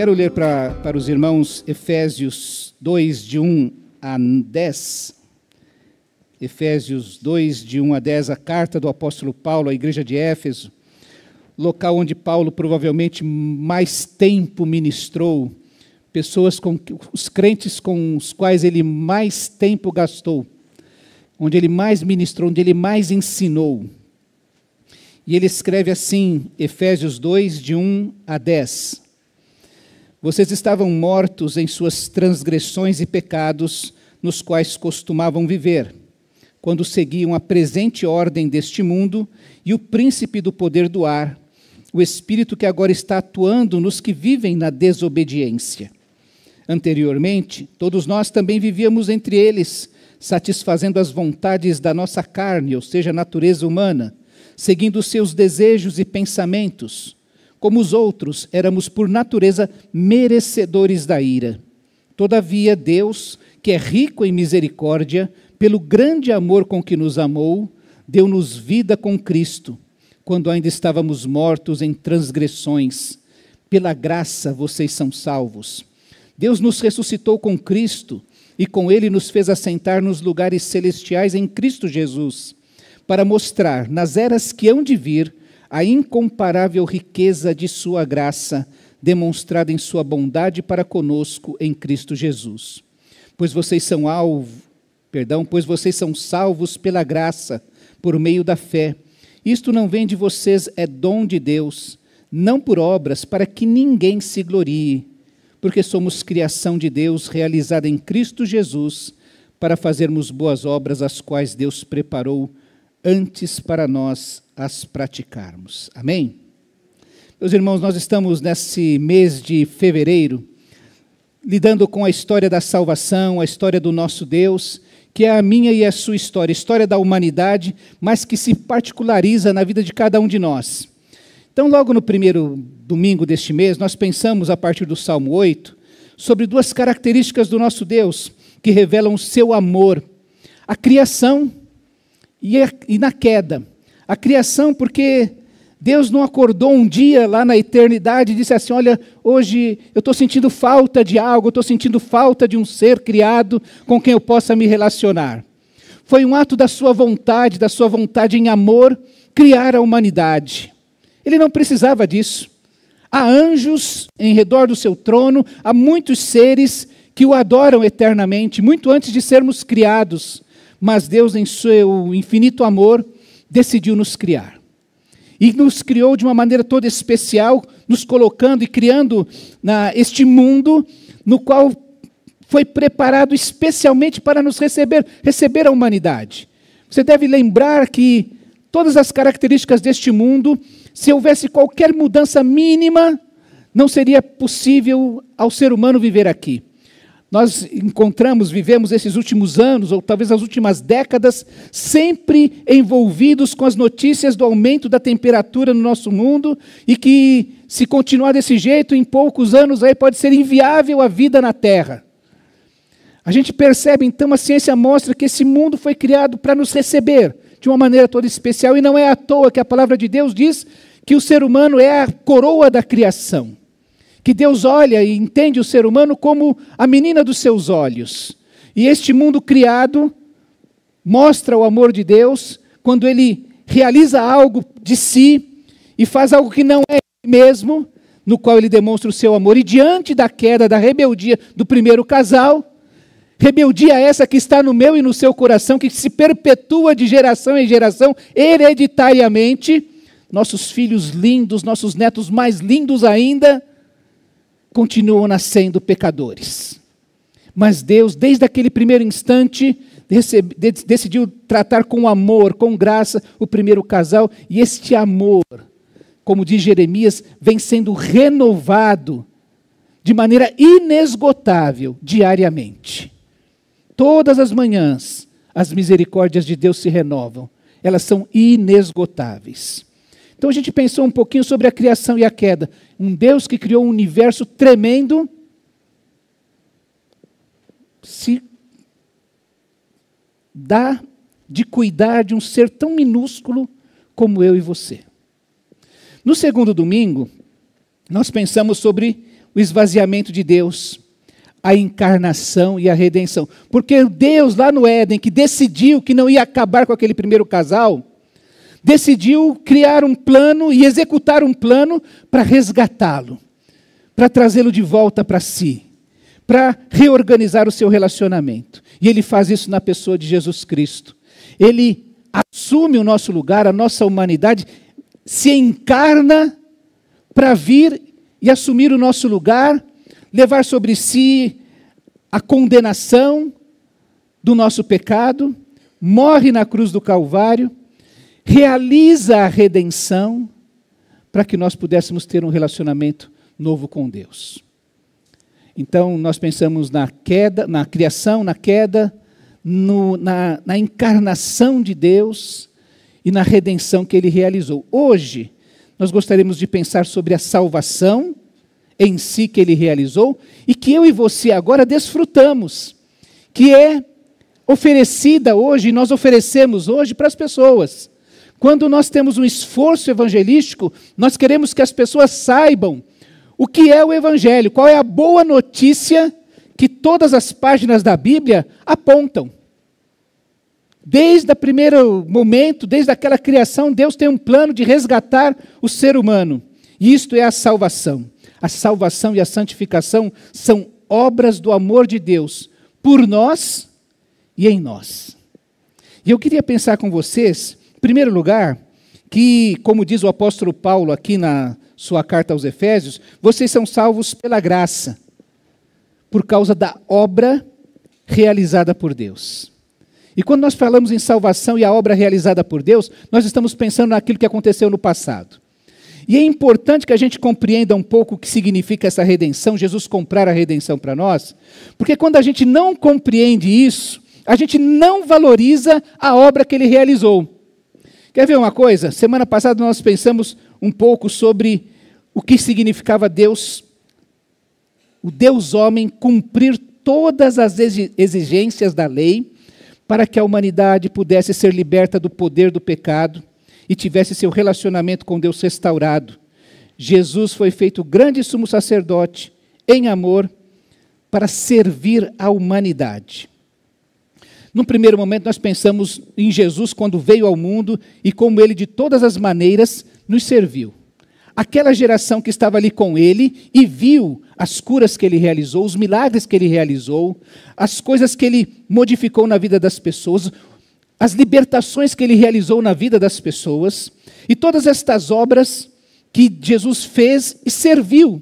Quero ler para os irmãos Efésios 2, de 1 a 10. Efésios 2, de 1 a 10, a carta do apóstolo Paulo à igreja de Éfeso, local onde Paulo provavelmente mais tempo ministrou, os crentes com os quais ele mais tempo gastou, onde ele mais ministrou, onde ele mais ensinou. E ele escreve assim, Efésios 2, de 1 a 10. Vocês estavam mortos em suas transgressões e pecados, nos quais costumavam viver, quando seguiam a presente ordem deste mundo e o príncipe do poder do ar, o espírito que agora está atuando nos que vivem na desobediência. Anteriormente, todos nós também vivíamos entre eles, satisfazendo as vontades da nossa carne, ou seja, a natureza humana, seguindo os seus desejos e pensamentos. Como os outros, éramos por natureza merecedores da ira. Todavia, Deus, que é rico em misericórdia, pelo grande amor com que nos amou, deu-nos vida com Cristo, quando ainda estávamos mortos em transgressões. Pela graça vocês são salvos. Deus nos ressuscitou com Cristo e com Ele nos fez assentar nos lugares celestiais em Cristo Jesus, para mostrar, nas eras que hão de vir, a incomparável riqueza de sua graça, demonstrada em sua bondade para conosco em Cristo Jesus. Pois vocês são salvos pela graça, por meio da fé. Isto não vem de vocês, é dom de Deus, não por obras, para que ninguém se glorie, porque somos criação de Deus, realizada em Cristo Jesus, para fazermos boas obras, as quais Deus preparou antes para nós as praticarmos. Amém? Meus irmãos, nós estamos nesse mês de fevereiro, lidando com a história da salvação, a história do nosso Deus, que é a minha e a sua história, a história da humanidade, mas que se particulariza na vida de cada um de nós. Então, logo no primeiro domingo deste mês, nós pensamos, a partir do Salmo 8, sobre duas características do nosso Deus, que revelam o seu amor: a criação e na queda. A criação, porque Deus não acordou um dia lá na eternidade e disse assim: olha, hoje eu estou sentindo falta de algo, eu estou sentindo falta de um ser criado com quem eu possa me relacionar. Foi um ato da sua vontade em amor, criar a humanidade. Ele não precisava disso. Há anjos em redor do seu trono, há muitos seres que o adoram eternamente, muito antes de sermos criados. Mas Deus, em seu infinito amor, decidiu nos criar. E nos criou de uma maneira toda especial, nos colocando e criando este mundo, no qual foi preparado especialmente para nos receber a humanidade. Você deve lembrar que todas as características deste mundo, se houvesse qualquer mudança mínima, não seria possível ao ser humano viver aqui. Nós vivemos esses últimos anos, ou talvez as últimas décadas, sempre envolvidos com as notícias do aumento da temperatura no nosso mundo, e que, se continuar desse jeito, em poucos anos aí pode ser inviável a vida na Terra. A gente percebe, então, a ciência mostra que esse mundo foi criado para nos receber de uma maneira toda especial, e não é à toa que a palavra de Deus diz que o ser humano é a coroa da criação. Que Deus olha e entende o ser humano como a menina dos seus olhos. E este mundo criado mostra o amor de Deus quando Ele realiza algo de si e faz algo que não é Ele mesmo, no qual Ele demonstra o seu amor. E diante da queda, da rebeldia do primeiro casal, rebeldia essa que está no meu e no seu coração, que se perpetua de geração em geração, hereditariamente, nossos filhos lindos, nossos netos mais lindos ainda, continuam nascendo pecadores. Mas Deus, desde aquele primeiro instante, decidiu tratar com amor, com graça, o primeiro casal, e este amor, como diz Jeremias, vem sendo renovado de maneira inesgotável, diariamente. Todas as manhãs, as misericórdias de Deus se renovam, elas são inesgotáveis. Então a gente pensou um pouquinho sobre a criação e a queda. Um Deus que criou um universo tremendo, se dá de cuidar de um ser tão minúsculo como eu e você. No segundo domingo, nós pensamos sobre o esvaziamento de Deus, a encarnação e a redenção. Porque Deus, lá no Éden, que decidiu que não ia acabar com aquele primeiro casal, decidiu criar um plano e executar um plano para resgatá-lo, para trazê-lo de volta para si, para reorganizar o seu relacionamento. E Ele faz isso na pessoa de Jesus Cristo. Ele assume o nosso lugar, a nossa humanidade, se encarna para vir e assumir o nosso lugar, levar sobre si a condenação do nosso pecado, morre na cruz do Calvário, realiza a redenção para que nós pudéssemos ter um relacionamento novo com Deus. Então, nós pensamos na queda, na criação, na queda, na encarnação de Deus e na redenção que Ele realizou. Hoje, nós gostaríamos de pensar sobre a salvação em si que Ele realizou e que eu e você agora desfrutamos, que é oferecida hoje, nós oferecemos hoje para as pessoas. Quando nós temos um esforço evangelístico, nós queremos que as pessoas saibam o que é o Evangelho, qual é a boa notícia que todas as páginas da Bíblia apontam. Desde o primeiro momento, desde aquela criação, Deus tem um plano de resgatar o ser humano. E isto é a salvação. A salvação e a santificação são obras do amor de Deus por nós e em nós. E eu queria pensar com vocês, em primeiro lugar, que, como diz o apóstolo Paulo aqui na sua carta aos Efésios, vocês são salvos pela graça, por causa da obra realizada por Deus. E quando nós falamos em salvação e a obra realizada por Deus, nós estamos pensando naquilo que aconteceu no passado. E é importante que a gente compreenda um pouco o que significa essa redenção, Jesus comprar a redenção para nós, porque quando a gente não compreende isso, a gente não valoriza a obra que Ele realizou. Quer ver uma coisa? Semana passada nós pensamos um pouco sobre o que significava Deus, o Deus homem, cumprir todas as exigências da lei para que a humanidade pudesse ser liberta do poder do pecado e tivesse seu relacionamento com Deus restaurado. Jesus foi feito grande sumo sacerdote em amor para servir a humanidade. Num primeiro momento nós pensamos em Jesus quando veio ao mundo e como Ele de todas as maneiras nos serviu. Aquela geração que estava ali com Ele e viu as curas que Ele realizou, os milagres que Ele realizou, as coisas que Ele modificou na vida das pessoas, as libertações que Ele realizou na vida das pessoas, e todas estas obras que Jesus fez e serviu.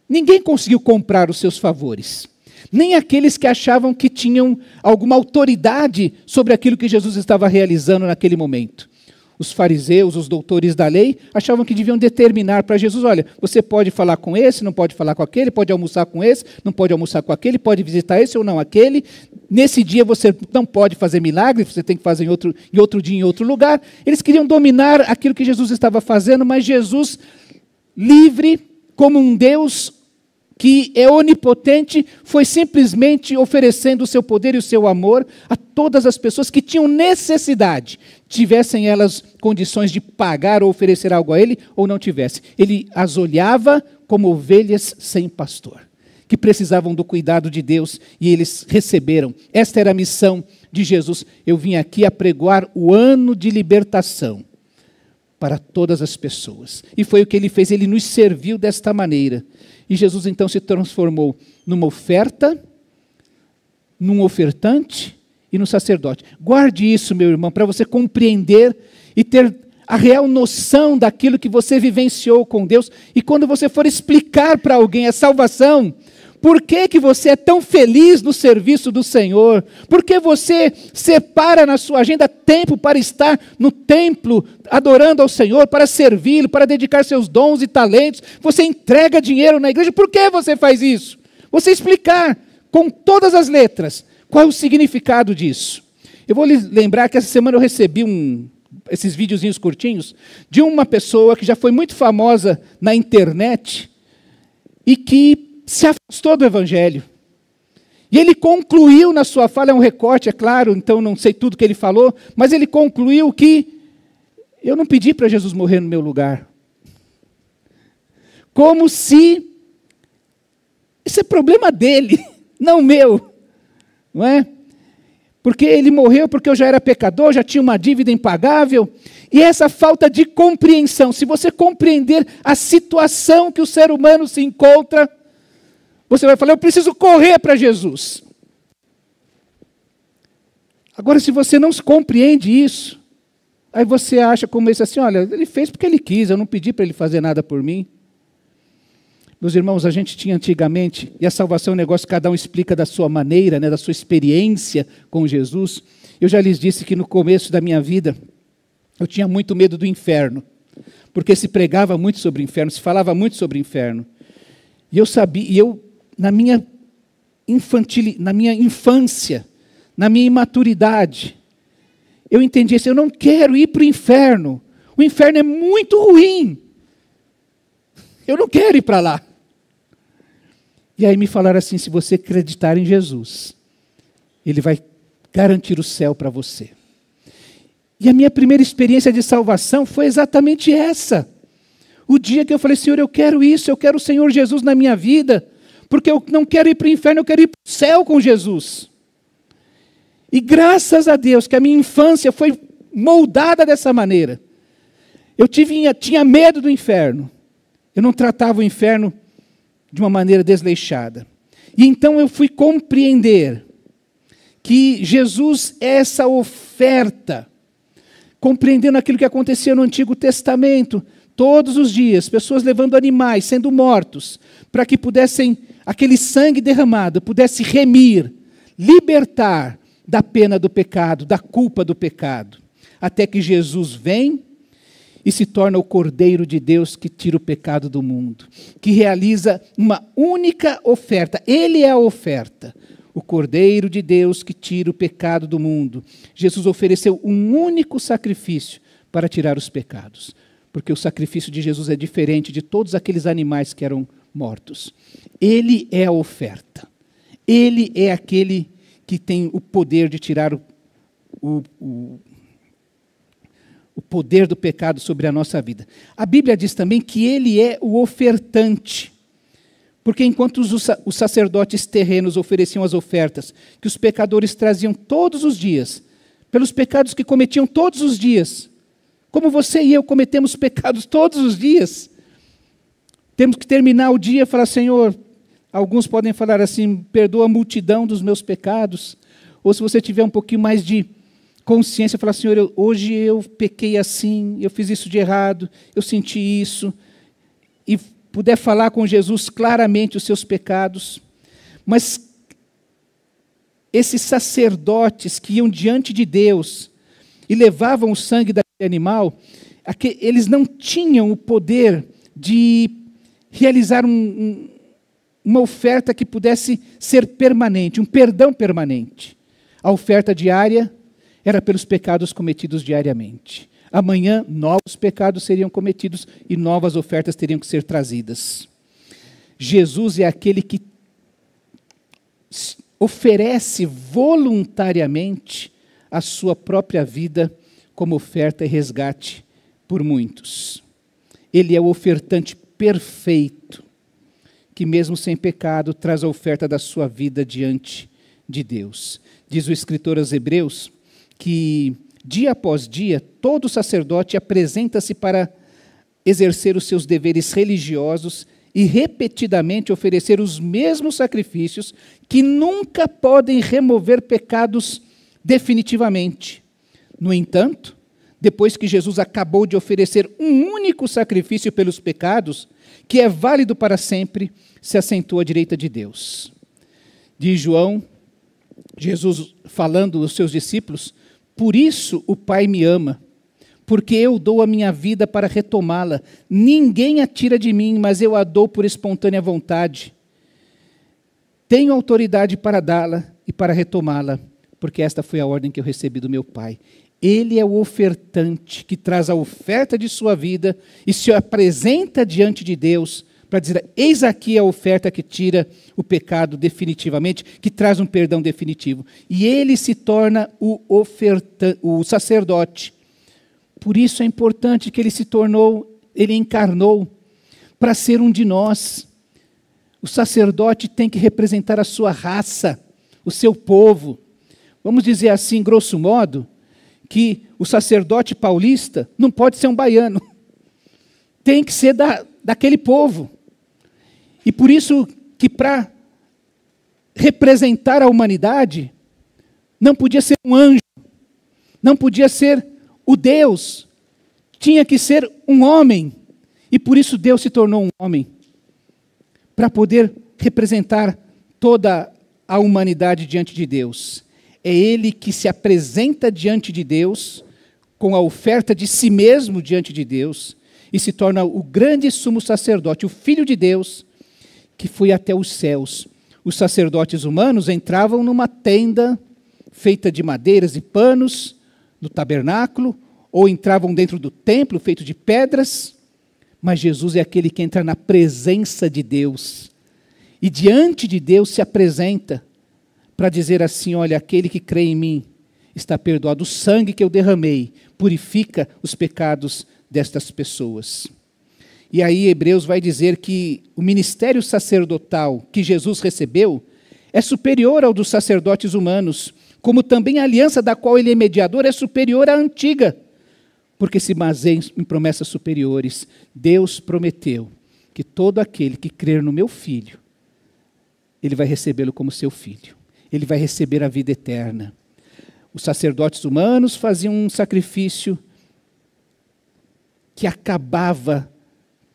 Ninguém conseguiu comprar os seus favores. Nem aqueles que achavam que tinham alguma autoridade sobre aquilo que Jesus estava realizando naquele momento. Os fariseus, os doutores da lei, achavam que deviam determinar para Jesus, olha, você pode falar com esse, não pode falar com aquele, pode almoçar com esse, não pode almoçar com aquele, pode visitar esse ou não aquele. Nesse dia você não pode fazer milagre, você tem que fazer em outro dia, em outro lugar. Eles queriam dominar aquilo que Jesus estava fazendo, mas Jesus, livre como um Deus que é onipotente, foi simplesmente oferecendo o seu poder e o seu amor a todas as pessoas que tinham necessidade, tivessem elas condições de pagar ou oferecer algo a Ele, ou não tivessem. Ele as olhava como ovelhas sem pastor, que precisavam do cuidado de Deus, e eles receberam. Esta era a missão de Jesus. Eu vim aqui apregoar o ano de libertação para todas as pessoas. E foi o que Ele fez, Ele nos serviu desta maneira. E Jesus então se transformou numa oferta, num ofertante e no sacerdote. Guarde isso, meu irmão, para você compreender e ter a real noção daquilo que você vivenciou com Deus. E quando você for explicar para alguém a salvação, por que você é tão feliz no serviço do Senhor? Por que você separa na sua agenda tempo para estar no templo, adorando ao Senhor, para servi-lo, para dedicar seus dons e talentos? Você entrega dinheiro na igreja, por que você faz isso? Você explicar com todas as letras qual é o significado disso. Eu vou lhes lembrar que essa semana eu recebi esses videozinhos curtinhos de uma pessoa que já foi muito famosa na internet e que se afastou do Evangelho. E ele concluiu na sua fala, é um recorte, é claro, então não sei tudo que ele falou, mas ele concluiu que eu não pedi para Jesus morrer no meu lugar. Como se Isso é problema dele, não meu. Não é? Porque ele morreu porque eu já era pecador, já tinha uma dívida impagável. E essa falta de compreensão, se você compreender a situação que o ser humano se encontra, você vai falar, eu preciso correr para Jesus. Agora, se você não compreende isso, aí você acha como esse assim, olha, ele fez porque ele quis, eu não pedi para ele fazer nada por mim. Meus irmãos, a gente tinha antigamente, e a salvação é um negócio que cada um explica da sua maneira, né, da sua experiência com Jesus. Eu já lhes disse que no começo da minha vida, eu tinha muito medo do inferno, porque se pregava muito sobre o inferno, se falava muito sobre o inferno. E eu sabia, na minha infância, na minha imaturidade, eu entendi assim, eu não quero ir para o inferno é muito ruim, eu não quero ir para lá. E aí me falaram assim, se você acreditar em Jesus, Ele vai garantir o céu para você. E a minha primeira experiência de salvação foi exatamente essa. O dia que eu falei, Senhor, eu quero isso, eu quero o Senhor Jesus na minha vida, porque eu não quero ir para o inferno, eu quero ir para o céu com Jesus. E graças a Deus que a minha infância foi moldada dessa maneira. Eu tinha medo do inferno. Eu não tratava o inferno de uma maneira desleixada. E então eu fui compreender que Jesus é essa oferta, compreendendo aquilo que acontecia no Antigo Testamento, todos os dias, pessoas levando animais, sendo mortos, para que aquele sangue derramado, pudesse remir, libertar da pena do pecado, da culpa do pecado, até que Jesus vem e se torna o Cordeiro de Deus que tira o pecado do mundo, que realiza uma única oferta. Ele é a oferta, o Cordeiro de Deus que tira o pecado do mundo. Jesus ofereceu um único sacrifício para tirar os pecados, porque o sacrifício de Jesus é diferente de todos aqueles animais que eram mortos. Ele é a oferta. Ele é aquele que tem o poder de tirar o poder do pecado sobre a nossa vida. A Bíblia diz também que Ele é o ofertante, porque enquanto os sacerdotes terrenos ofereciam as ofertas, que os pecadores traziam todos os dias, pelos pecados que cometiam todos os dias, como você e eu cometemos pecados todos os dias, temos que terminar o dia e falar, Senhor, alguns podem falar assim, perdoa a multidão dos meus pecados, ou se você tiver um pouquinho mais de consciência, falar, Senhor, hoje eu pequei assim, eu fiz isso de errado, eu senti isso, e puder falar com Jesus claramente os seus pecados, mas esses sacerdotes que iam diante de Deus e levavam o sangue daquele animal, eles não tinham o poder de realizar uma oferta que pudesse ser permanente, um perdão permanente. A oferta diária era pelos pecados cometidos diariamente. Amanhã, novos pecados seriam cometidos e novas ofertas teriam que ser trazidas. Jesus é aquele que oferece voluntariamente a sua própria vida como oferta e resgate por muitos. Ele é o ofertante perfeito, que mesmo sem pecado traz a oferta da sua vida diante de Deus. Diz o escritor aos Hebreus que dia após dia todo sacerdote apresenta-se para exercer os seus deveres religiosos e repetidamente oferecer os mesmos sacrifícios que nunca podem remover pecados definitivamente. No entanto, depois que Jesus acabou de oferecer um único sacrifício pelos pecados, que é válido para sempre, se assentou à direita de Deus. Diz João, Jesus falando aos seus discípulos, por isso o Pai me ama, porque eu dou a minha vida para retomá-la. Ninguém a tira de mim, mas eu a dou por espontânea vontade. Tenho autoridade para dá-la e para retomá-la, porque esta foi a ordem que eu recebi do meu Pai. Ele é o ofertante que traz a oferta de sua vida e se apresenta diante de Deus para dizer, eis aqui a oferta que tira o pecado definitivamente, que traz um perdão definitivo. E ele se torna o sacerdote. Por isso é importante que ele encarnou para ser um de nós. O sacerdote tem que representar a sua raça, o seu povo. Vamos dizer assim, grosso modo, que o sacerdote paulista não pode ser um baiano. Tem que ser daquele povo. E por isso que para representar a humanidade, não podia ser um anjo, não podia ser o Deus, tinha que ser um homem. E por isso Deus se tornou um homem, para poder representar toda a humanidade diante de Deus. É Ele que se apresenta diante de Deus, com a oferta de si mesmo diante de Deus, e se torna o grande sumo sacerdote, o Filho de Deus, que foi até os céus. Os sacerdotes humanos entravam numa tenda feita de madeiras e panos, no tabernáculo, ou entravam dentro do templo, feito de pedras, mas Jesus é aquele que entra na presença de Deus, e diante de Deus se apresenta, para dizer assim, olha, aquele que crê em mim, está perdoado, o sangue que eu derramei, purifica os pecados destas pessoas. E aí Hebreus vai dizer que o ministério sacerdotal que Jesus recebeu é superior ao dos sacerdotes humanos, como também a aliança da qual ele é mediador é superior à antiga, porque se baseia em promessas superiores. Deus prometeu que todo aquele que crer no meu Filho, ele vai recebê-lo como seu filho. Ele vai receber a vida eterna. Os sacerdotes humanos faziam um sacrifício que acabava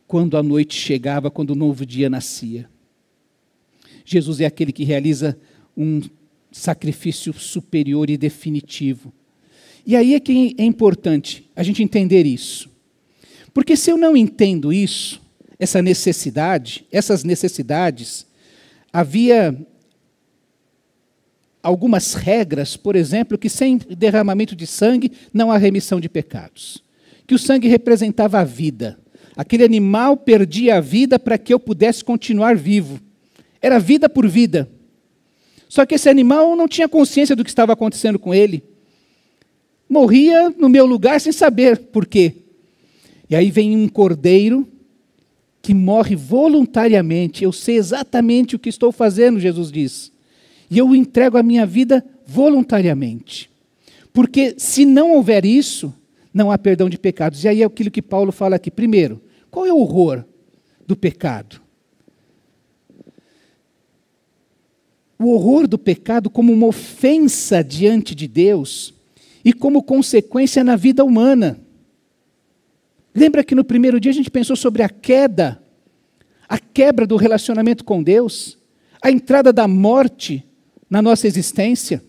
quando a noite chegava, quando o novo dia nascia. Jesus é aquele que realiza um sacrifício superior e definitivo. E aí é que é importante a gente entender isso. Porque se eu não entendo isso, essas necessidades, havia algumas regras, por exemplo, que sem derramamento de sangue não há remissão de pecados. Que o sangue representava a vida. Aquele animal perdia a vida para que eu pudesse continuar vivo. Era vida por vida. Só que esse animal não tinha consciência do que estava acontecendo com ele. Morria no meu lugar sem saber por quê. E aí vem um cordeiro que morre voluntariamente. Eu sei exatamente o que estou fazendo, Jesus diz. E eu entrego a minha vida voluntariamente. Porque se não houver isso, não há perdão de pecados. E aí é aquilo que Paulo fala aqui. Primeiro, qual é o horror do pecado? O horror do pecado como uma ofensa diante de Deus e como consequência na vida humana. Lembra que no primeiro dia a gente pensou sobre a quebra do relacionamento com Deus, a entrada da morte na nossa existência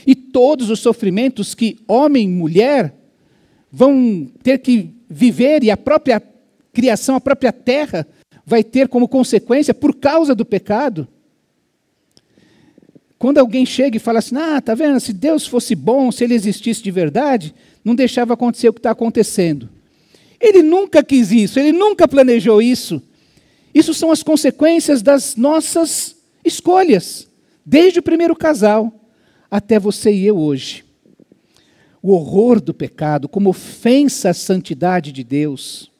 e todos os sofrimentos que homem e mulher vão ter que viver e a própria criação, a própria terra vai ter como consequência por causa do pecado. Quando alguém chega e fala assim, tá vendo, se Deus fosse bom, se Ele existisse de verdade, não deixava acontecer o que está acontecendo. Ele nunca quis isso, Ele nunca planejou isso. Isso são as consequências das nossas escolhas, desde o primeiro casal até você e eu hoje. O horror do pecado como ofensa à santidade de Deus.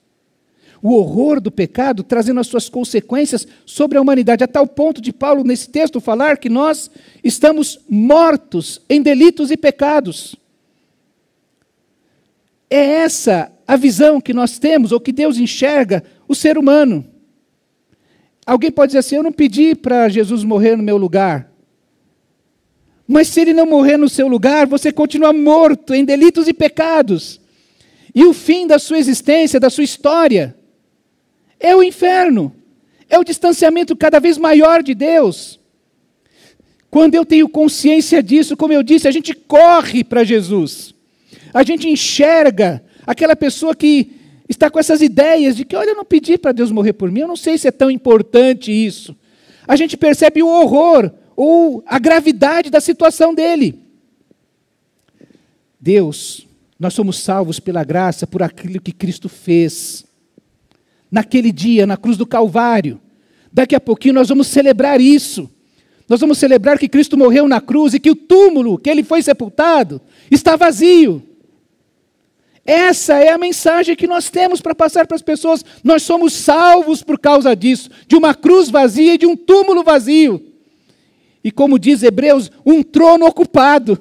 O horror do pecado trazendo as suas consequências sobre a humanidade, a tal ponto de Paulo, nesse texto, falar que nós estamos mortos em delitos e pecados. É essa a visão que nós temos, ou que Deus enxerga o ser humano. Alguém pode dizer assim, eu não pedi para Jesus morrer no meu lugar. Mas se Ele não morrer no seu lugar, você continua morto em delitos e pecados. E o fim da sua existência, da sua história, é o inferno. É o distanciamento cada vez maior de Deus. Quando eu tenho consciência disso, como eu disse, a gente corre para Jesus. A gente enxerga aquela pessoa que está com essas ideias de que, olha, eu não pedi para Deus morrer por mim, eu não sei se é tão importante isso. A gente percebe o horror ou a gravidade da situação dele. Deus, nós somos salvos pela graça, por aquilo que Cristo fez. Naquele dia, na cruz do Calvário. Daqui a pouquinho nós vamos celebrar isso. Nós vamos celebrar que Cristo morreu na cruz e que o túmulo que Ele foi sepultado está vazio. Essa é a mensagem que nós temos para passar para as pessoas. Nós somos salvos por causa disso, de uma cruz vazia e de um túmulo vazio. E como diz Hebreus, um trono ocupado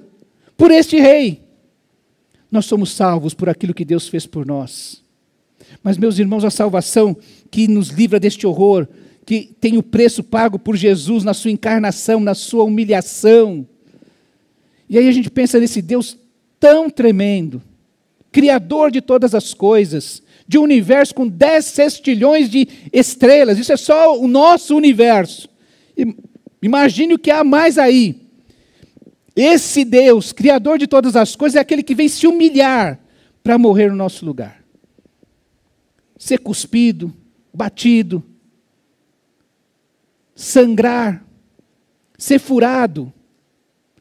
por este rei. Nós somos salvos por aquilo que Deus fez por nós. Mas, meus irmãos, a salvação que nos livra deste horror, que tem o preço pago por Jesus na sua encarnação, na sua humilhação. E aí a gente pensa nesse Deus tão tremendo, Criador de todas as coisas, de um universo com 10 sextilhões de estrelas. Isso é só o nosso universo. Imagine o que há mais aí. Esse Deus, Criador de todas as coisas, é aquele que vem se humilhar para morrer no nosso lugar. Ser cuspido, batido, sangrar, ser furado,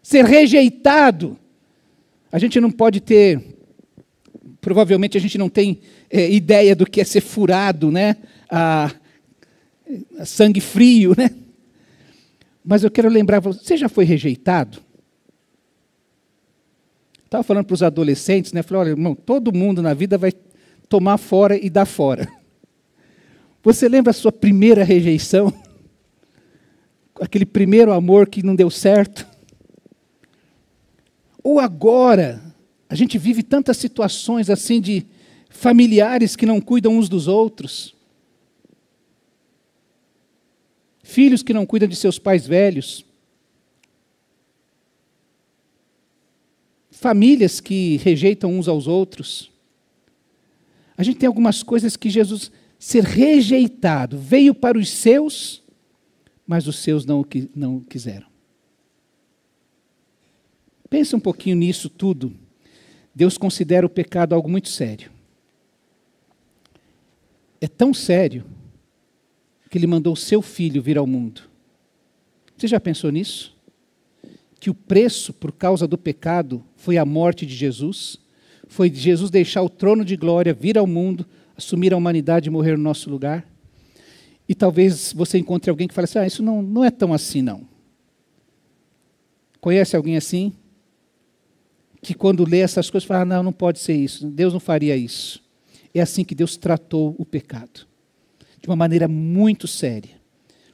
ser rejeitado. A gente não pode ter, provavelmente a gente não tem ideia do que é ser furado, né? A sangue frio, né? Mas eu quero lembrar, você já foi rejeitado? Estava falando para os adolescentes, né? Falei, olha, irmão, todo mundo na vida vai tomar fora e dar fora. Você lembra a sua primeira rejeição? Aquele primeiro amor que não deu certo? Ou agora, a gente vive tantas situações assim de familiares que não cuidam uns dos outros. Filhos que não cuidam de seus pais velhos. Famílias que rejeitam uns aos outros. A gente tem algumas coisas que Jesus, ser rejeitado, veio para os seus, mas os seus não quiseram. Pensa um pouquinho nisso tudo. Deus considera o pecado algo muito sério. É tão sério que Ele mandou o seu Filho vir ao mundo. Você já pensou nisso? Que o preço por causa do pecado foi a morte de Jesus? Foi Jesus deixar o trono de glória, vir ao mundo, assumir a humanidade e morrer no nosso lugar? E talvez você encontre alguém que fale assim, isso não é tão assim não. Conhece alguém assim? Que quando lê essas coisas fala, não pode ser isso, Deus não faria isso. É assim que Deus tratou o pecado. De uma maneira muito séria.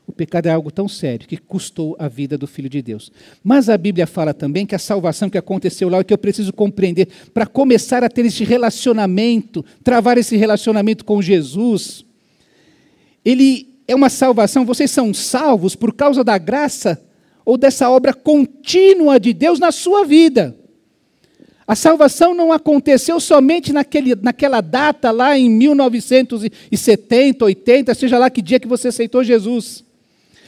O pecado é algo tão sério que custou a vida do Filho de Deus. Mas a Bíblia fala também que a salvação que aconteceu lá, é que eu preciso compreender, para começar a ter esse relacionamento, travar esse relacionamento com Jesus, ele é uma salvação, vocês são salvos por causa da graça ou dessa obra contínua de Deus na sua vida. A salvação não aconteceu somente naquela data lá em 1970, 80, seja lá que dia que você aceitou Jesus.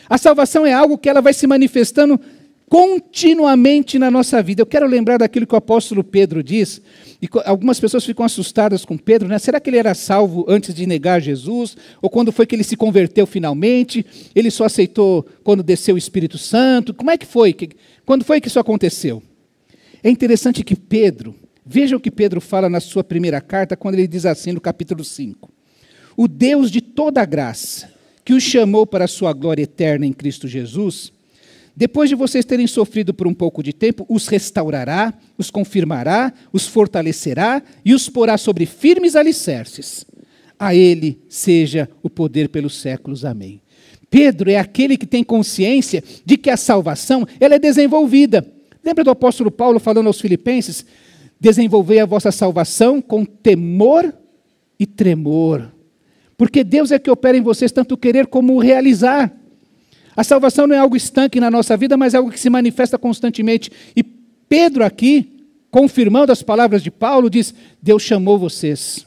A salvação é algo que ela vai se manifestando continuamente na nossa vida. Eu quero lembrar daquilo que o apóstolo Pedro diz, e algumas pessoas ficam assustadas com Pedro, né? Será que ele era salvo antes de negar Jesus? Ou quando foi que ele se converteu finalmente? Ele só aceitou quando desceu o Espírito Santo? Como é que foi? Quando foi que isso aconteceu? É interessante que Pedro, veja o que Pedro fala na sua primeira carta, quando ele diz assim no capítulo 5. O Deus de toda graça, que os chamou para a sua glória eterna em Cristo Jesus, depois de vocês terem sofrido por um pouco de tempo, os restaurará, os confirmará, os fortalecerá e os porá sobre firmes alicerces. A Ele seja o poder pelos séculos. Amém. Pedro é aquele que tem consciência de que a salvação ela é desenvolvida. Lembra do apóstolo Paulo falando aos Filipenses? Desenvolvei a vossa salvação com temor e tremor. Porque Deus é que opera em vocês tanto o querer como o realizar. A salvação não é algo estanque na nossa vida, mas é algo que se manifesta constantemente. E Pedro aqui, confirmando as palavras de Paulo, diz, Deus chamou vocês.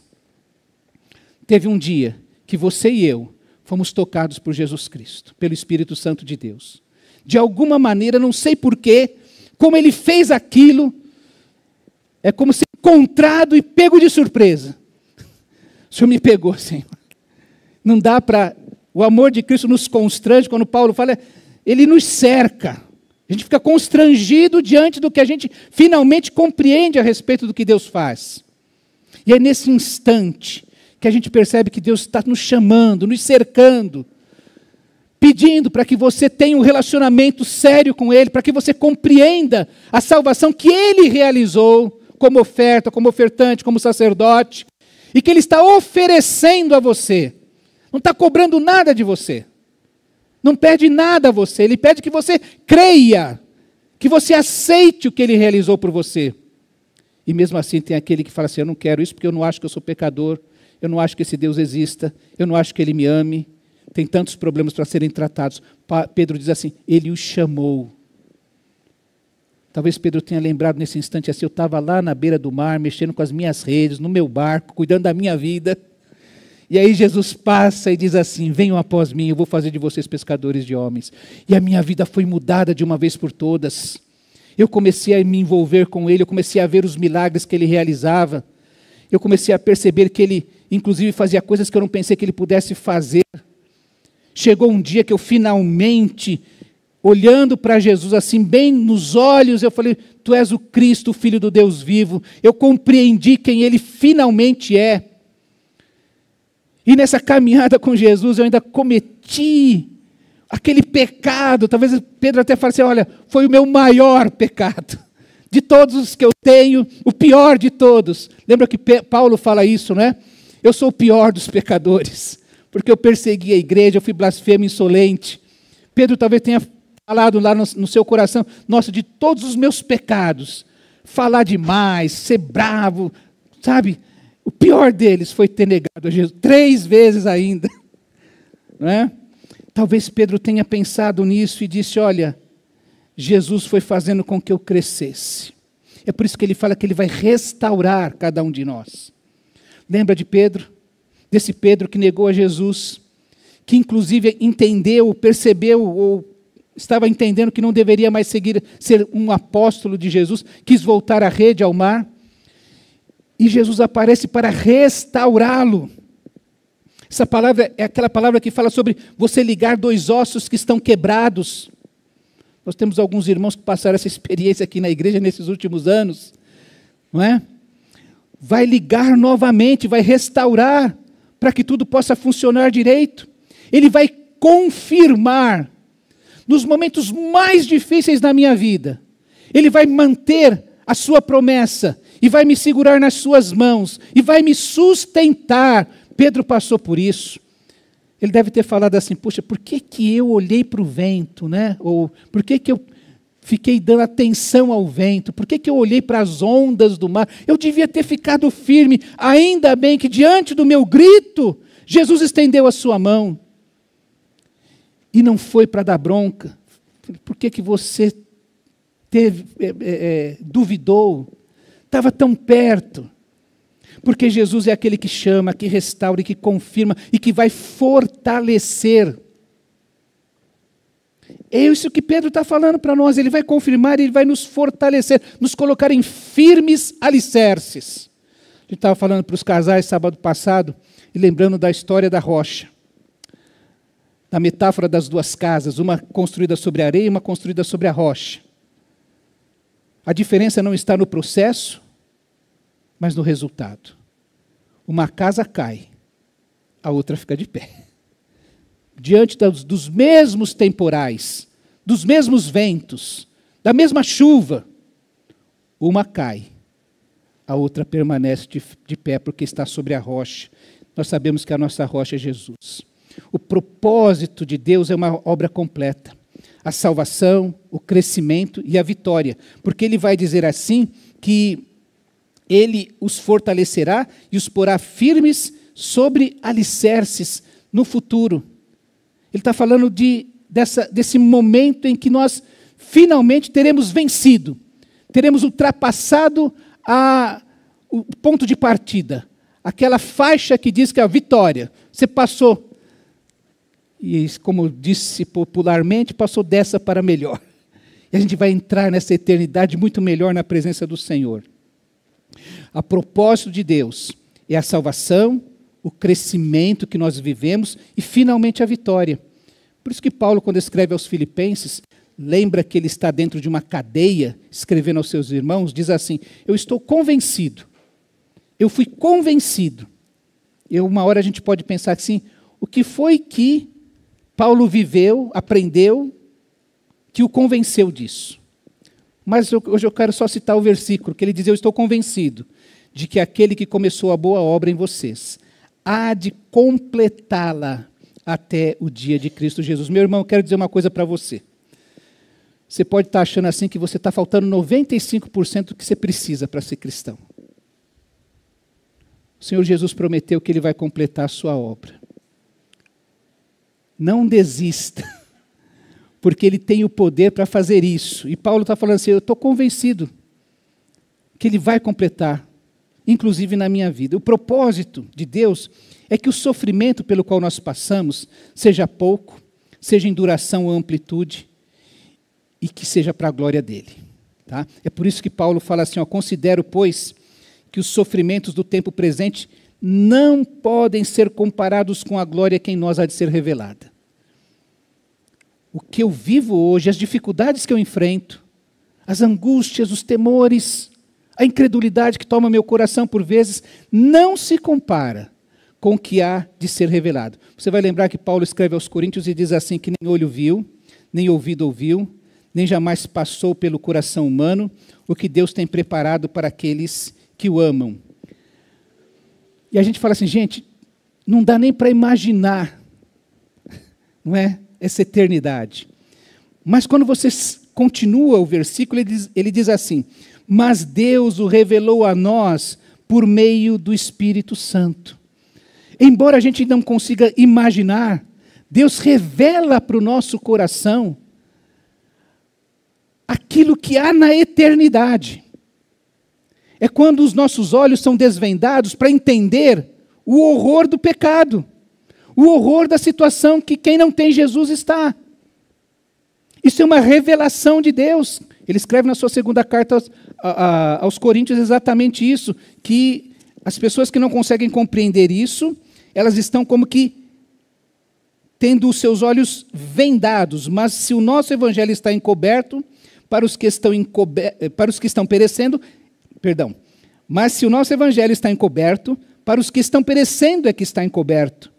Teve um dia que você e eu fomos tocados por Jesus Cristo, pelo Espírito Santo de Deus. De alguma maneira, não sei porquê, como Ele fez aquilo, é como ser encontrado e pego de surpresa. O Senhor me pegou, Senhor. Não dá para... O amor de Cristo nos constrange, quando Paulo fala, Ele nos cerca. A gente fica constrangido diante do que a gente finalmente compreende a respeito do que Deus faz. E é nesse instante que a gente percebe que Deus está nos chamando, nos cercando, pedindo para que você tenha um relacionamento sério com Ele, para que você compreenda a salvação que Ele realizou, como oferta, como ofertante, como sacerdote, e que Ele está oferecendo a você. Não está cobrando nada de você. Não pede nada a você. Ele pede que você creia, que você aceite o que Ele realizou por você. E mesmo assim tem aquele que fala assim, eu não quero isso porque eu não acho que eu sou pecador, eu não acho que esse Deus exista, eu não acho que Ele me ame. Tem tantos problemas para serem tratados. Pedro diz assim, Ele o chamou. Talvez Pedro tenha lembrado nesse instante assim, eu estava lá na beira do mar, mexendo com as minhas redes, no meu barco, cuidando da minha vida. E aí Jesus passa e diz assim, venham após mim, eu vou fazer de vocês pescadores de homens. E a minha vida foi mudada de uma vez por todas. Eu comecei a me envolver com Ele, eu comecei a ver os milagres que Ele realizava. Eu comecei a perceber que Ele, inclusive, fazia coisas que eu não pensei que Ele pudesse fazer. Chegou um dia que eu finalmente, olhando para Jesus assim, bem nos olhos, eu falei, Tu és o Cristo, o Filho do Deus vivo. Eu compreendi quem Ele finalmente é. E nessa caminhada com Jesus, eu ainda cometi aquele pecado. Talvez Pedro até fale assim, olha, foi o meu maior pecado. De todos os que eu tenho, o pior de todos. Lembra que Paulo fala isso, né? Eu sou o pior dos pecadores. Porque eu persegui a igreja, eu fui blasfemo, insolente. Pedro talvez tenha falado lá no seu coração, nossa, de todos os meus pecados, falar demais, ser bravo, sabe? O pior deles foi ter negado a Jesus, 3 vezes ainda. Não é? Talvez Pedro tenha pensado nisso e disse, olha, Jesus foi fazendo com que eu crescesse. É por isso que ele fala que ele vai restaurar cada um de nós. Lembra de Pedro? Desse Pedro que negou a Jesus, que inclusive entendeu, percebeu, ou estava entendendo que não deveria mais ser um apóstolo de Jesus, quis voltar a rede ao mar, e Jesus aparece para restaurá-lo. Essa palavra é aquela palavra que fala sobre você ligar 2 ossos que estão quebrados. Nós temos alguns irmãos que passaram essa experiência aqui na igreja nesses últimos anos, não é? Vai ligar novamente, vai restaurar, para que tudo possa funcionar direito. Ele vai confirmar, nos momentos mais difíceis da minha vida, Ele vai manter a sua promessa, e vai me segurar nas suas mãos, e vai me sustentar. Pedro passou por isso. Ele deve ter falado assim, puxa, por que eu olhei para o vento, né? Ou por que eu fiquei dando atenção ao vento? Por que eu olhei para as ondas do mar? Eu devia ter ficado firme. Ainda bem que diante do meu grito, Jesus estendeu a sua mão. E não foi para dar bronca. Por que você duvidou? Estava tão perto. Porque Jesus é aquele que chama, que restaura, que confirma e que vai fortalecer. É isso que Pedro está falando para nós. Ele vai confirmar, ele vai nos fortalecer, nos colocar em firmes alicerces. A gente estava falando para os casais sábado passado, e lembrando da história da rocha. Da metáfora das 2 casas, uma construída sobre a areia e uma construída sobre a rocha. A diferença não está no processo, mas no resultado. Uma casa cai, a outra fica de pé. Diante dos mesmos temporais, dos mesmos ventos, da mesma chuva, uma cai, a outra permanece de pé porque está sobre a rocha. Nós sabemos que a nossa rocha é Jesus. O propósito de Deus é uma obra completa. A salvação, o crescimento e a vitória. Porque Ele vai dizer assim que Ele os fortalecerá e os porá firmes sobre alicerces no futuro. Ele está falando desse momento em que nós finalmente teremos vencido, teremos ultrapassado o ponto de partida, aquela faixa que diz que é a vitória. Você passou, e como disse popularmente, passou dessa para melhor. E a gente vai entrar nessa eternidade muito melhor na presença do Senhor. A propósito de Deus é a salvação, o crescimento que nós vivemos e, finalmente, a vitória. Por isso que Paulo, quando escreve aos Filipenses, lembra que ele está dentro de uma cadeia, escrevendo aos seus irmãos, diz assim, eu estou convencido, eu fui convencido. Uma hora a gente pode pensar assim, o que foi que Paulo viveu, aprendeu, que o convenceu disso? Mas hoje eu quero só citar o versículo, que ele diz: eu estou convencido de que aquele que começou a boa obra em vocês há de completá-la até o dia de Cristo Jesus. Meu irmão, eu quero dizer uma coisa para você. Você pode estar achando assim que você está faltando 95% do que você precisa para ser cristão. O Senhor Jesus prometeu que Ele vai completar a sua obra. Não desista, porque Ele tem o poder para fazer isso. E Paulo está falando assim: eu estou convencido que Ele vai completar, inclusive na minha vida. O propósito de Deus é que o sofrimento pelo qual nós passamos seja pouco, seja em duração ou amplitude, e que seja para a glória dEle. Tá? É por isso que Paulo fala assim: considero, pois, que os sofrimentos do tempo presente não podem ser comparados com a glória que em nós há de ser revelada. O que eu vivo hoje, as dificuldades que eu enfrento, as angústias, os temores, a incredulidade que toma meu coração por vezes, não se compara com o que há de ser revelado. Você vai lembrar que Paulo escreve aos Coríntios e diz assim, que nem olho viu, nem ouvido ouviu, nem jamais passou pelo coração humano o que Deus tem preparado para aqueles que o amam. E a gente fala assim: gente, não dá nem para imaginar, não é, essa eternidade. Mas quando você continua o versículo, ele diz assim: mas Deus o revelou a nós por meio do Espírito Santo. Embora a gente não consiga imaginar, Deus revela para o nosso coração aquilo que há na eternidade. É quando os nossos olhos são desvendados para entender o horror do pecado, o horror da situação que quem não tem Jesus está. Isso é uma revelação de Deus. Ele escreve na sua segunda carta aos Coríntios exatamente isso, que as pessoas que não conseguem compreender isso, elas estão como que tendo os seus olhos vendados, mas se o nosso evangelho está encoberto, para os que estão perecendo, mas se o nosso evangelho está encoberto, para os que estão perecendo é que está encoberto.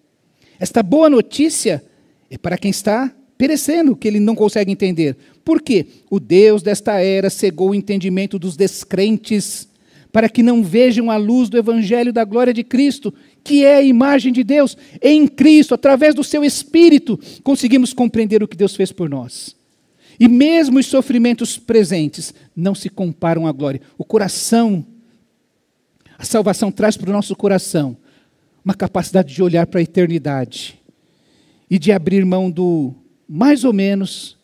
Esta boa notícia é para quem está perecendo, que ele não consegue entender. Por quê? O Deus desta era cegou o entendimento dos descrentes, para que não vejam a luz do evangelho da glória de Cristo, que é a imagem de Deus. Em Cristo, através do seu Espírito, conseguimos compreender o que Deus fez por nós. E mesmo os sofrimentos presentes não se comparam à glória. O coração, a salvação traz para o nosso coração uma capacidade de olhar para a eternidade e de abrir mão do mais ou menos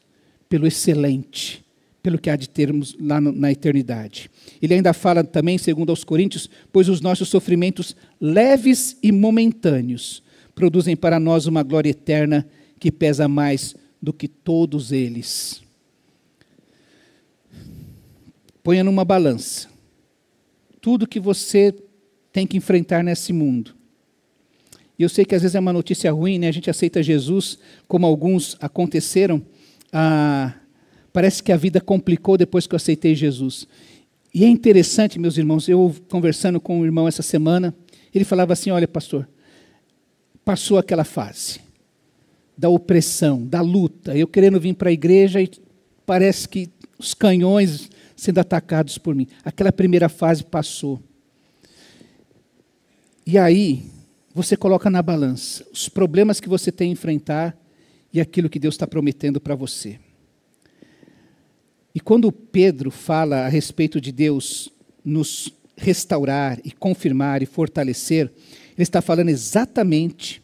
pelo excelente, pelo que há de termos lá na eternidade. Ele ainda fala também, segundo aos Coríntios, pois os nossos sofrimentos leves e momentâneos produzem para nós uma glória eterna que pesa mais do que todos eles. Ponha numa balança tudo que você tem que enfrentar nesse mundo. E eu sei que às vezes é uma notícia ruim, né? A gente aceita Jesus, como alguns aconteceram. Parece que a vida complicou depois que eu aceitei Jesus. E é interessante, meus irmãos, eu conversando com um irmão essa semana, ele falava assim: olha, pastor, passou aquela fase da opressão, da luta, eu querendo vir para a igreja e parece que os canhões sendo atacados por mim. Aquela primeira fase passou. E aí, você coloca na balança os problemas que você tem a enfrentar e aquilo que Deus está prometendo para você. E quando Pedro fala a respeito de Deus nos restaurar e confirmar e fortalecer, ele está falando exatamente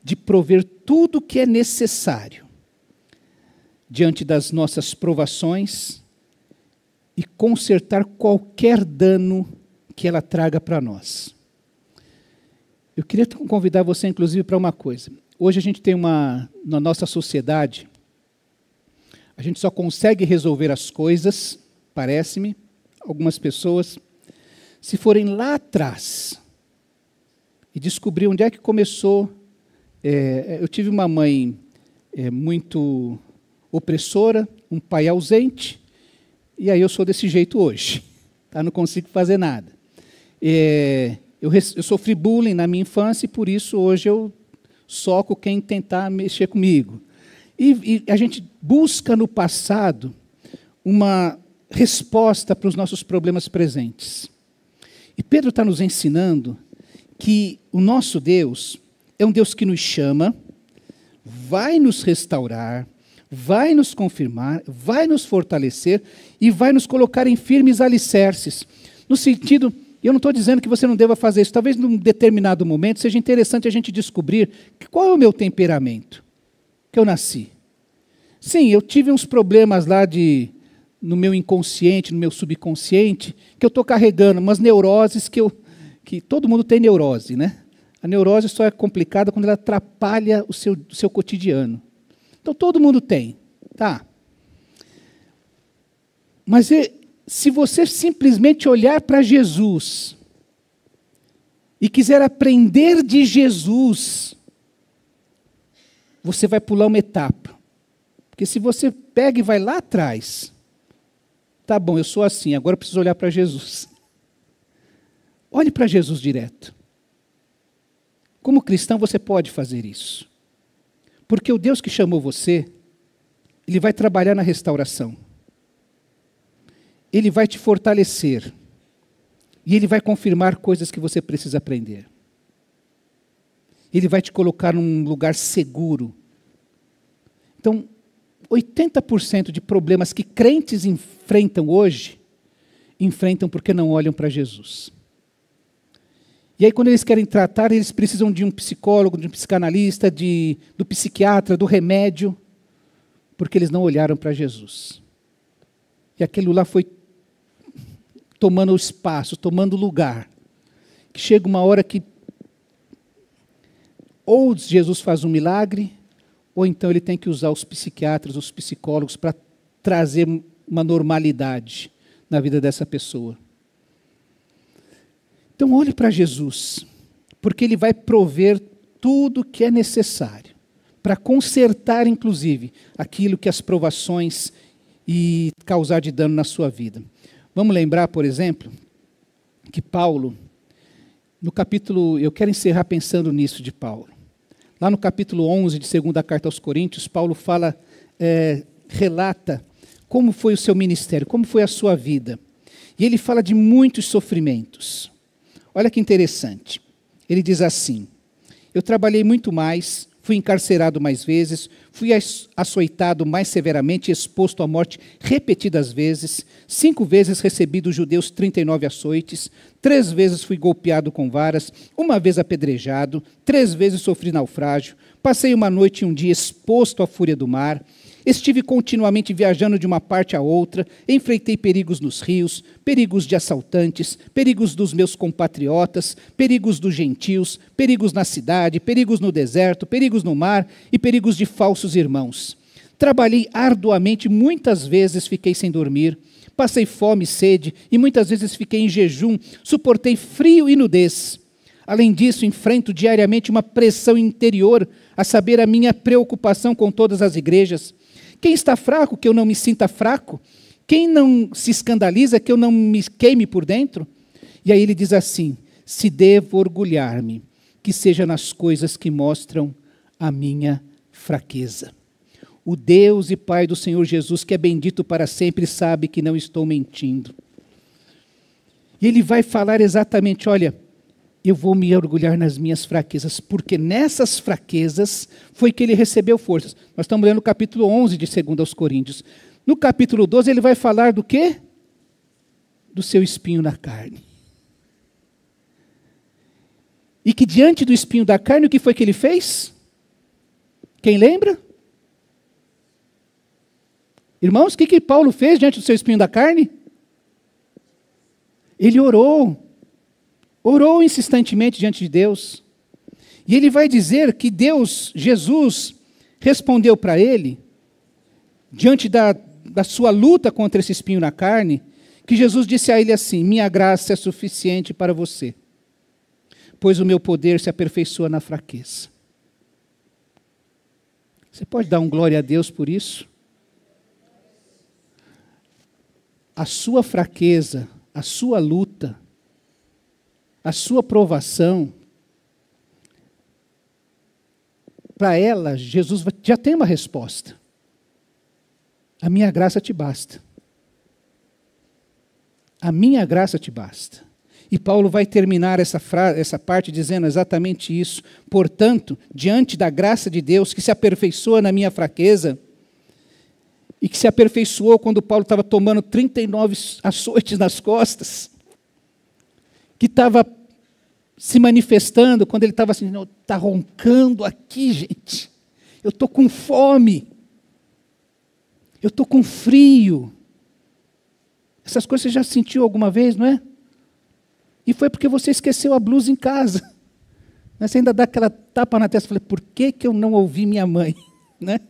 de prover tudo o que é necessário diante das nossas provações e consertar qualquer dano que ela traga para nós. Eu queria convidar você, inclusive, para uma coisa. Hoje a gente tem na nossa sociedade, a gente só consegue resolver as coisas, parece-me, algumas pessoas, se forem lá atrás e descobrir onde é que começou. Eu tive uma mãe muito opressora, um pai ausente, e aí eu sou desse jeito hoje, tá? Não consigo fazer nada. Eu sofri bullying na minha infância e por isso hoje eu soco quem tentar mexer comigo. E a gente busca no passado uma resposta para os nossos problemas presentes. E Pedro está nos ensinando que o nosso Deus é um Deus que nos chama, vai nos restaurar, vai nos confirmar, vai nos fortalecer e vai nos colocar em firmes alicerces. No sentido, eu não estou dizendo que você não deva fazer isso, talvez num determinado momento seja interessante a gente descobrir qual é o meu temperamento que eu nasci. Sim, eu tive uns problemas lá no meu inconsciente, no meu subconsciente, que eu estou carregando, umas neuroses que todo mundo tem neurose, né? A neurose só é complicada quando ela atrapalha o seu cotidiano. Então, todo mundo tem, tá? Mas se você simplesmente olhar para Jesus e quiser aprender de Jesus, você vai pular uma etapa. Porque se você pega e vai lá atrás, tá bom, eu sou assim, agora eu preciso olhar para Jesus. Olhe para Jesus direto. Como cristão, você pode fazer isso. Porque o Deus que chamou você, Ele vai trabalhar na restauração. Ele vai te fortalecer. E Ele vai confirmar coisas que você precisa aprender. Ele vai te colocar num lugar seguro. Então, 80% de problemas que crentes enfrentam hoje, enfrentam porque não olham para Jesus. E aí, quando eles querem tratar, eles precisam de um psicólogo, de um psicanalista, do psiquiatra, do remédio, porque eles não olharam para Jesus. E aquilo lá foi tomando o espaço, tomando lugar. Que chega uma hora que ou Jesus faz um milagre, ou então ele tem que usar os psiquiatras, os psicólogos, para trazer uma normalidade na vida dessa pessoa. Então olhe para Jesus, porque Ele vai prover tudo o que é necessário, para consertar, inclusive, aquilo que as provações e causar de dano na sua vida. Vamos lembrar, por exemplo, que Paulo, no capítulo, eu quero encerrar pensando nisso de Paulo. Lá no capítulo 11 de 2ª Carta aos Coríntios, Paulo relata como foi o seu ministério, como foi a sua vida. E ele fala de muitos sofrimentos. Olha que interessante. Ele diz assim: eu trabalhei muito mais, fui encarcerado mais vezes, fui açoitado mais severamente e exposto à morte repetidas vezes, 5 vezes recebi dos judeus 39 açoites, 3 vezes fui golpeado com varas, 1 vez apedrejado, 3 vezes sofri naufrágio, passei uma noite e um dia exposto à fúria do mar, estive continuamente viajando de uma parte a outra, enfrentei perigos nos rios, perigos de assaltantes, perigos dos meus compatriotas, perigos dos gentios, perigos na cidade, perigos no deserto, perigos no mar e perigos de falsos irmãos. Trabalhei arduamente, muitas vezes fiquei sem dormir, passei fome e sede e muitas vezes fiquei em jejum, suportei frio e nudez. Além disso, enfrento diariamente uma pressão interior, a saber, a minha preocupação com todas as igrejas. Quem está fraco, que eu não me sinta fraco? Quem não se escandaliza, que eu não me queime por dentro? E aí ele diz assim: se devo orgulhar-me, que seja nas coisas que mostram a minha fraqueza. O Deus e Pai do Senhor Jesus, que é bendito para sempre, sabe que não estou mentindo. E ele vai falar exatamente, olha, eu vou me orgulhar nas minhas fraquezas, porque nessas fraquezas foi que ele recebeu forças. Nós estamos lendo o capítulo 11 de 2 aos Coríntios. No capítulo 12 ele vai falar do quê? Do seu espinho na carne. E que diante do espinho da carne, o que foi que ele fez? Quem lembra? Irmãos, o que Paulo fez diante do seu espinho da carne? Ele orou. Orou insistentemente diante de Deus. E ele vai dizer que Deus, Jesus, respondeu para ele, diante da sua luta contra esse espinho na carne, que Jesus disse a ele assim: minha graça é suficiente para você, pois o meu poder se aperfeiçoa na fraqueza. Você pode dar um glória a Deus por isso? A sua fraqueza, a sua luta, a sua provação, para ela, Jesus já tem uma resposta. A minha graça te basta. A minha graça te basta. E Paulo vai terminar essa parte dizendo exatamente isso. Portanto, diante da graça de Deus, que se aperfeiçoa na minha fraqueza, e que se aperfeiçoou quando Paulo estava tomando 39 açoites nas costas, que estava se manifestando quando ele estava assim, está roncando aqui, gente. Eu estou com fome. Eu estou com frio. Essas coisas você já sentiu alguma vez, não é? E foi porque você esqueceu a blusa em casa. Você ainda dá aquela tapa na testa. Falei, por que eu não ouvi minha mãe? Né?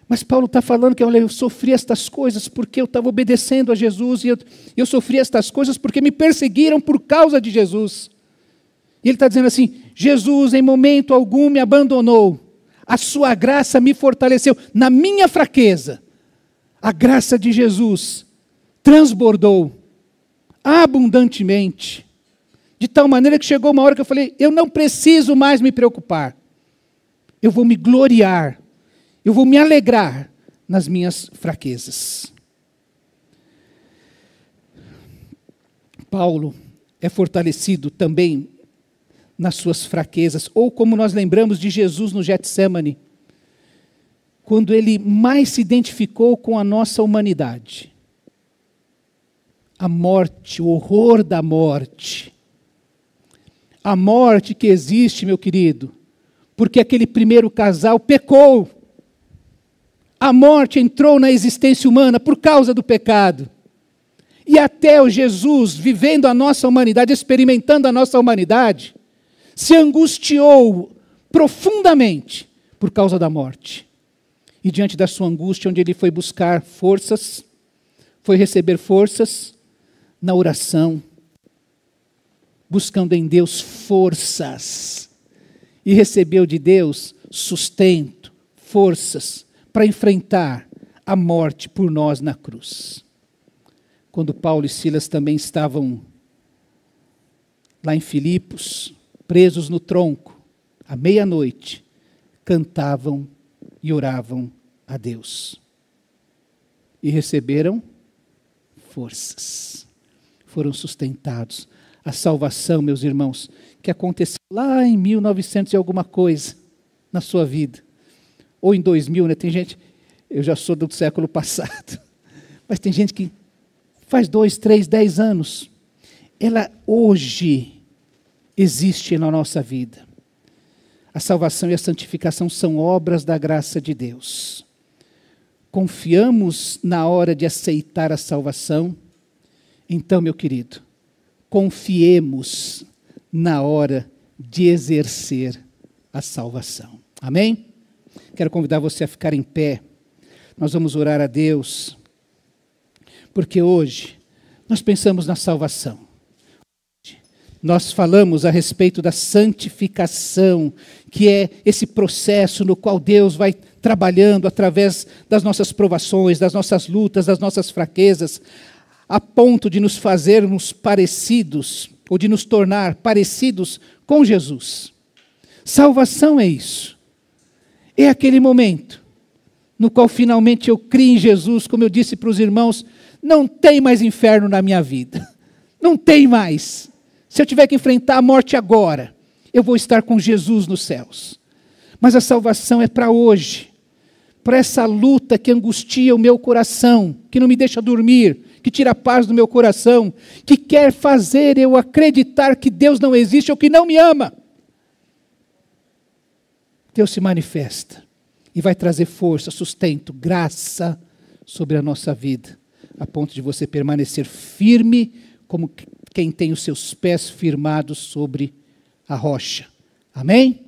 Mas Paulo está falando que olha, eu sofri estas coisas porque eu estava obedecendo a Jesus. E eu sofri estas coisas porque me perseguiram por causa de Jesus. E ele está dizendo assim, Jesus em momento algum me abandonou. A sua graça me fortaleceu. Na minha fraqueza, a graça de Jesus transbordou abundantemente, de tal maneira que chegou uma hora que eu falei, eu não preciso mais me preocupar, eu vou me gloriar, eu vou me alegrar nas minhas fraquezas. Paulo é fortalecido também nas suas fraquezas, ou como nós lembramos de Jesus no Getsêmani, quando ele mais se identificou com a nossa humanidade. A morte, o horror da morte. A morte que existe, meu querido, porque aquele primeiro casal pecou. A morte entrou na existência humana por causa do pecado. E até o Jesus, vivendo a nossa humanidade, experimentando a nossa humanidade, se angustiou profundamente por causa da morte. E diante da sua angústia, onde ele foi buscar forças, foi receber forças, na oração, buscando em Deus forças, e recebeu de Deus sustento, forças, para enfrentar a morte por nós na cruz. Quando Paulo e Silas também estavam lá em Filipos, presos no tronco, à meia-noite, cantavam e oravam a Deus. E receberam forças. Foram sustentados. A salvação, meus irmãos, que aconteceu lá em 1900 e alguma coisa na sua vida. Ou em 2000, né? Tem gente, eu já sou do século passado, mas tem gente que faz 2, 3, 10 anos. Ela hoje existe na nossa vida. A salvação e a santificação são obras da graça de Deus. Confiamos na hora de aceitar a salvação. Então, meu querido, confiemos na hora de exercer a salvação. Amém? Quero convidar você a ficar em pé. Nós vamos orar a Deus, porque hoje nós pensamos na salvação. Nós falamos a respeito da santificação, que é esse processo no qual Deus vai trabalhando através das nossas provações, das nossas lutas, das nossas fraquezas, a ponto de nos fazermos parecidos, ou de nos tornar parecidos com Jesus. Salvação é isso. É aquele momento no qual finalmente eu criei em Jesus, como eu disse para os irmãos, não tem mais inferno na minha vida. Não tem mais. Se eu tiver que enfrentar a morte agora, eu vou estar com Jesus nos céus. Mas a salvação é para hoje. Para essa luta que angustia o meu coração, que não me deixa dormir, que tira a paz do meu coração, que quer fazer eu acreditar que Deus não existe ou que não me ama. Deus se manifesta e vai trazer força, sustento, graça sobre a nossa vida, a ponto de você permanecer firme como quem tem os seus pés firmados sobre a rocha. Amém?